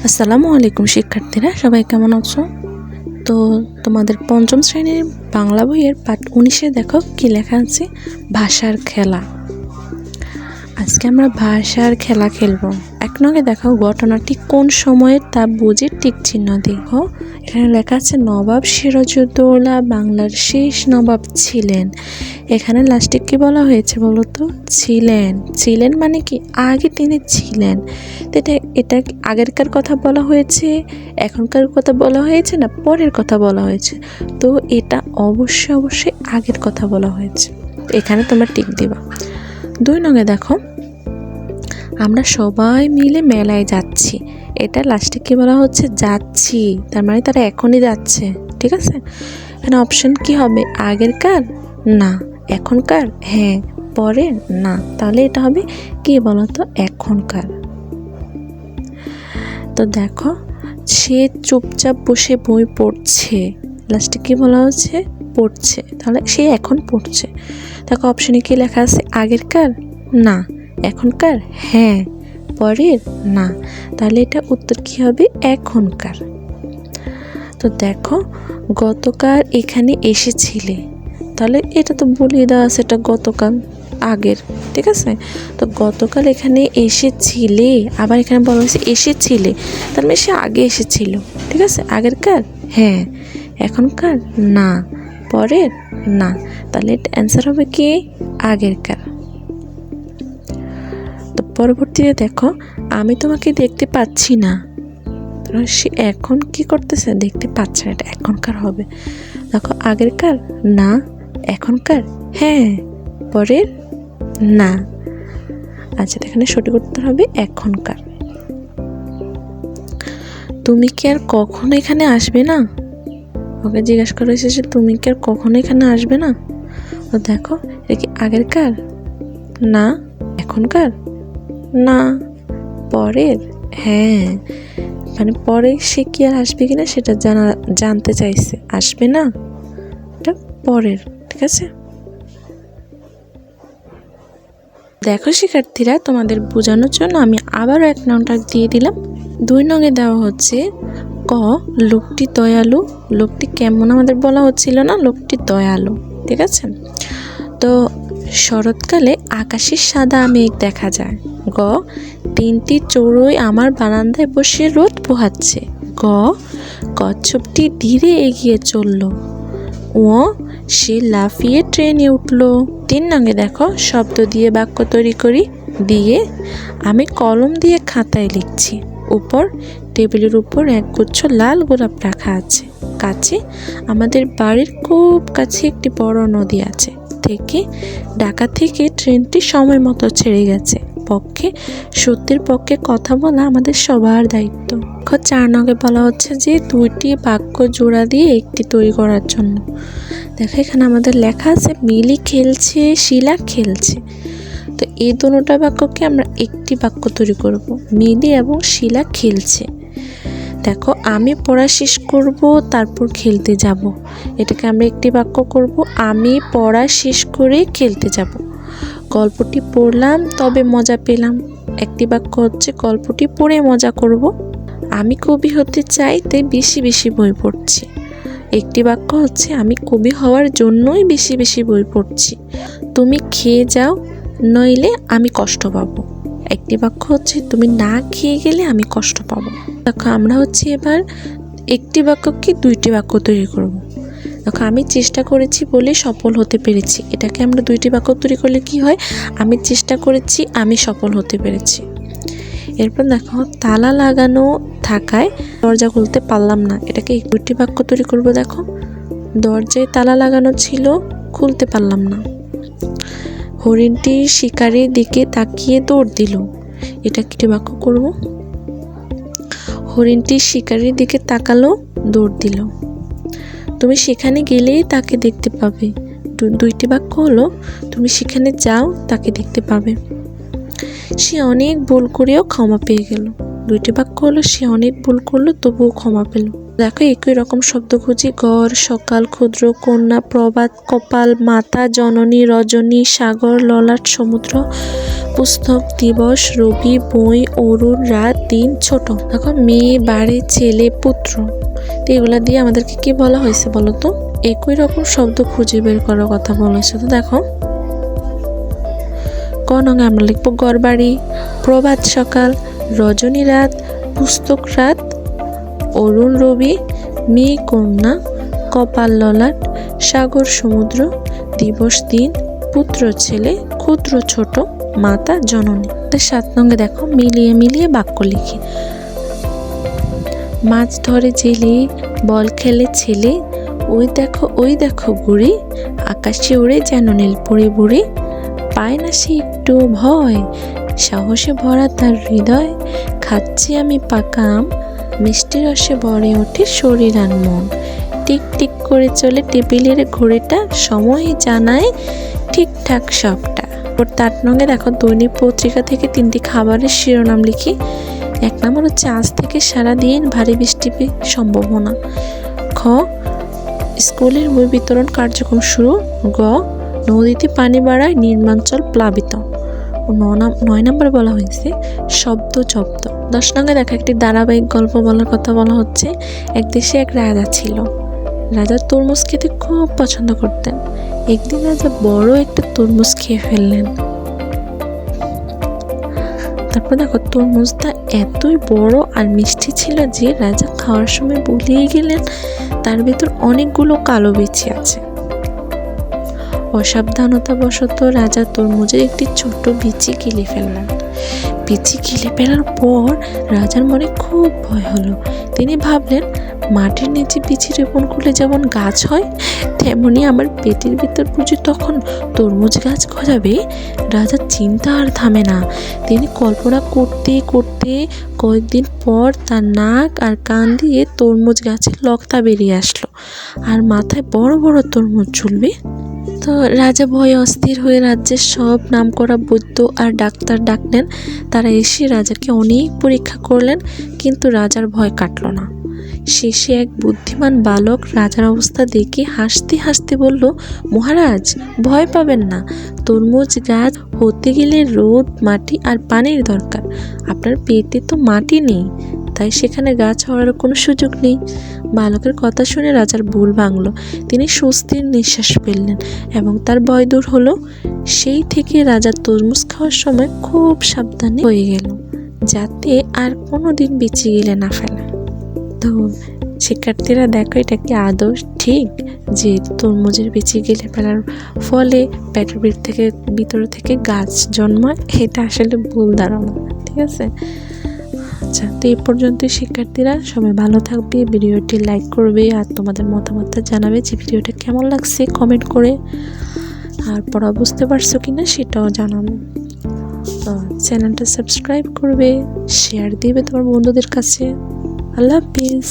আসসালামু আলাইকুম শিক্ষার্থীরা, সবাই কেমন আছো? তো তোমাদের পঞ্চম শ্রেণীর বাংলা বইয়ের পাঠ 19-এ দেখো কি লেখা আছে, ভাষার খেলা। আজকে আমরা ভাষার খেলা খেলবো। এক নগে দেখো ঘটনাটি কোন সময়ের তা বুঝে টিক চিহ্ন দেখো। এখানে লেখা আছে নবাব সিরাজউদ্দৌলা বাংলার শেষ নবাব ছিলেন। এখানে লাস্টে কি বলা হয়েছে বলো তো? ছিলেন। ছিলেন মানে কি আগে তিনি ছিলেন। তো এটা আগেরকার কথা বলা হয়েছে, এখনকার কথা বলা হয়েছে না পরের কথা বলা হয়েছে? তো এটা অবশ্যই আগের কথা বলা হয়েছে। এখানে তোমরা টিক দিবা। 2 নগে দেখো আমরা সবাই মিলে মেলায় যাচ্ছি। এটা লাস্টে কি বলা হচ্ছে? যাচ্ছি, তার মানে তারা এখনই যাচ্ছে। ঠিক আছে, এখানে অপশন কি হবে? আগেরকার না, এখনকার হ্যাঁ, পরের না, তাহলে এটা হবে কি বলতো? এখনকার। তো দেখো সে চুপচাপ বসে বই পড়ছে, লাস্টে কি বলা হচ্ছে? পড়ছে, তাহলে সে এখন পড়ছে। দেখো অপশনে কি লেখা আছে? আগেরকার না, এখনকার হ্যাঁ, পরের না, তাহলে এটা উত্তর কি হবে? এখনকার। তো দেখো গতকাল এখানে এসেছিলে, তাহলে এটা তো বলিয়ে দেওয়া আছে এটা গতকাল আগের। ঠিক আছে, তো গতকাল এখানে এসেছিলে, আবার এখানে বলা হয়েছে এসেছিলে, তার মানে সে আগে এসেছিল। ঠিক আছে, আগেরকার হ্যাঁ, এখনকার না, পরের না, তাহলে এটা অ্যান্সার হবে কি? আগেরকার। তো পরবর্তীতে দেখো আমি তোমাকে দেখতে পাচ্ছি না, সে এখন কি করতেছে? দেখতে পাচ্ছে না, এটা এখনকার হবে। দেখো আগেরকার না, এখনকার হ্যাঁ, পরের না। আচ্ছা, এখানে সঠিক উত্তর হবে এখনকার। তুমি কি আর কখনো এখানে আসবে না? ওকে জিজ্ঞাসা করা হয়েছে যে তুমি কি আর কখনো এখানে আসবে না। তো দেখো এটা কি আগেরকার না, এখনকার না, পরের হ্যাঁ, মানে পরে সে কি আর আসবে কিনা সেটা জানতে চাইছে। আসবে না, এটা পরের। ঠিক আছে, দেখো শিক্ষার্থীরা, তোমাদের বোঝানোর জন্য আমি আবারও 1 নংটা দিয়ে দিলাম। 2 নঙে দেওয়া হচ্ছে ক লোকটি দয়ালু। লোকটি কেমন আমাদের বলা হচ্ছিল না, লোকটি দয়ালু। ঠিক আছে, তো শরৎকালে আকাশের সাদা মেঘ দেখা যায়। গ 3টি চড়ুই আমার বারান্দায় বসে রোদ পোহাচ্ছে। গ কচ্ছপটি ধীরে এগিয়ে চলল। ও সে লাফিয়ে ট্রেনে উঠল। 3 নঙে দেখো শব্দ দিয়ে বাক্য তৈরি করি। দিয়ে আমি কলম দিয়ে খাতায় লিখছি। উপর টেবিলের উপর একগুচ্ছ লাল গোলাপ রাখা আছে। কাছে আমাদের বাড়ির খুব কাছে একটি বড় নদী আছে। থেকে ঢাকা থেকে ট্রেনটি সময় মতো ছেড়ে গেছে। পক্ষে সত্যের পক্ষে কথা বলা আমাদের সবার দায়িত্ব। 4 নঙে বলা হচ্ছে যে 2টি বাক্য জোড়া দিয়ে একটি তৈরি করার জন্য। দেখো এখানে আমাদের লেখা আছে মিলি খেলছে, শিলা খেলছে। তো এই দুটো বাক্যকে আমরা একটি বাক্য তৈরি করব। মিলি এবং শিলা খেলছে। দেখো আমি পড়া শেষ করব তারপর খেলতে যাব, এটাকে আমরা একটি বাক্য করব। আমি পড়া শেষ করে খেলতে যাব। গল্পটি পড়লাম তবে মজা পেলাম, একটি বাক্য হচ্ছে গল্পটি পড়ে মজা করব। আমি কবি হতে চাই তাই বেশি বেশি বই পড়ছি, একটি বাক্য হচ্ছে আমি কবি হওয়ার জন্যই বেশি বেশি বই পড়ছি। তুমি খেয়ে যাও নইলে আমি কষ্ট পাবো, একটি বাক্য হচ্ছে তুমি না খেয়ে গেলে আমি কষ্ট পাবো। দেখো আমরা হচ্ছে এবার একটি বাক্যকে 2টি বাক্য তৈরি করব। দেখো আমি চেষ্টা করেছি বলে সফল হতে পেরেছি, এটাকে আমরা 2টি বাক্য তৈরি করলে কি হয়? আমি চেষ্টা করেছি, আমি সফল হতে পেরেছি। এরপর দেখো তালা লাগানো থাকায় দরজা খুলতে পারলাম না, এটাকে 2টি বাক্য তৈরি করব। দেখো দরজায় তালা লাগানো ছিল, খুলতে পারলাম না। হরিণটি শিকারের দিকে তাকিয়ে দৌড় দিল, এটা কি বাক্য করব? হরিণটি শিকারের দিকে তাকালো, দৌড় দিল। তুমি সেখানে গেলেই তাকে দেখতে পাবে, 2টি বাক্য হলো তুমি সেখানে যাও তাকে দেখতে পাবে। সে অনেক ভুল করেও ক্ষমা পেয়ে গেল, 2টি বাক্য হলো সে অনেক ভুল করলো তবুও ক্ষমা পেল। দেখো একই রকম শব্দ খুঁজি। ঘর, সকাল, ক্ষুদ্র, কন্যা, প্রভাত, কপাল, মাতা, জননী, রজনী, সাগর, ললাট, সমুদ্র, পুস্তক, দিবস, রবি, বই, অরুণ, রাত, দিন, ছোট। দেখো মেয়ে, বাড়ি, ছেলে, পুত্র, তো এগুলা দিয়ে আমাদেরকে কি বলা হয়েছে বলো তো? একই রকম শব্দ খুঁজে বের করার কথা বলেছে। তো দেখো ক নঙ্গে আমরা লিখবো গড়বাড়ি, প্রভাত সকাল, রজনী রাত, পুস্তক রাত, অরুণ রবি, মেয়ে কন্যা, কপাল ললাট, সাগর সমুদ্র, দিবস দিন, পুত্র ছেলে, ক্ষুদ্র ছোট, মাতা জননী। 7 নঙ্গে দেখো মিলিয়ে মিলিয়ে বাক্য লিখি। মাছ ধরে জেলে, বল খেলে ছেলে, ওই দেখো গুড়ি, আকাশে উড়ে যেন নীল পরি বুড়ি, পায় না সে একটু ভয়, সাহসে ভরা তার হৃদয়, খাচ্ছি আমি পাকা আম, মিষ্টি রসে ভরে ওঠে শরীর আর মন, টিক টিক করে চলে টেবিলের ঘড়িটা, সময় জানায় ঠিকঠাক সবটা। 8 নঙ্গে দেখো দৈনিক পত্রিকা থেকে 3টি খাবারের শিরোনাম লিখি। 1 নম্বর হচ্ছে আজ থেকে সারাদিন ভারী বৃষ্টির সম্ভাবনা। খ স্কুলের বই বিতরণ কার্যক্রম শুরু। গ নদীতে পানি বাড়ায়, নির্মাঞ্চল প্লাবিত। 9 নম্বর বলা হয়েছে শব্দ জব্দ। 10 নঙ্গে দেখা একটি ধারাবাহিক গল্প বলার কথা বলা হচ্ছে। এক দেশে এক রাজা ছিল। রাজা তরমুজ খেতে খুব পছন্দ করতেন। একদিন রাজা বড় একটা তরমুজ খেয়ে ফেললেন। তারপর দেখো তরমুজটা এতই বড় আর মিষ্টি ছিল যে রাজা খাওয়ার সময় ভুলিয়ে গেলেন তার ভিতর অনেকগুলো কালো বিচি আছে। অসাবধানতাবশত রাজা তরমুজের একটি ছোট্ট বিচি গিলে ফেললেন। বিচি গিলে ফেলার পর রাজার মনে খুব ভয় হলো। তিনি ভাবলেন মাটির নিচে বিচি রোপণ করলে যেমন গাছ হয়, তেমনি আমার পেটের ভিতর বুঝি তখন তরমুজ গাছ গজাবে। রাজার চিন্তা আর থামে না। তিনি কল্পনা করতে করতে কয়েকদিন পর তার নাক আর কান দিয়ে তরমুজ গাছের লতা বেরিয়ে আসলো আর মাথায় বড় বড় তরমুজ ঝুলবে। তো রাজা ভয়ে অস্থির হয়ে রাজ্যের সব নামকরা বৈদ্য আর ডাক্তার ডাকলেন। তারা এসে রাজাকে অনেক পরীক্ষা করলেন, কিন্তু রাজার ভয় কাটল না। শেষে এক বুদ্ধিমান বালক রাজার অবস্থা দেখে হাসতে হাসতে বলল, মহারাজ ভয় পাবেন না, তরমুজ গাছ হতে গেলে রোদ, মাটি আর পানির দরকার। আপনার পেটে তো মাটি নেই, তাই সেখানে গাছ হওয়ার কোনো সুযোগ নেই। বালকের কথা শুনে রাজার ভুল ভাঙল। তিনি স্বস্তির নিঃশ্বাস ফেললেন এবং তার ভয় দূর হলো। সেই থেকে রাজা তরমুজ খাওয়ার সময় খুব সাবধানে হয়ে গেল, যাতে আর কোনোদিন বিচি গিলে না ফেলে। তো শিক্ষার্থীরা দেখো, এটা কি আদৌ ঠিক যে তরমুজের বিচি গিলে ফেলার ফলে পেটের ভিতর থেকে গাছ জন্মায়? এটা আসলে ভুল ধারণা, ঠিক আছে? আচ্ছা, তো এই পর্যন্তই শিক্ষার্থীরা। সবাই ভালো থাকবে, ভিডিওটি লাইক করবে আর তোমাদের মতামতটা জানাবে যে ভিডিওটা কেমন লাগছে কমেন্ট করে। আর পড়া বুঝতে পারছো কিনা সেটাও জানাবে। চ্যানেলটা সাবস্ক্রাইব করবে, শেয়ার দিবে তোমার বন্ধুদের কাছে। আল্লাহ হাফিজ।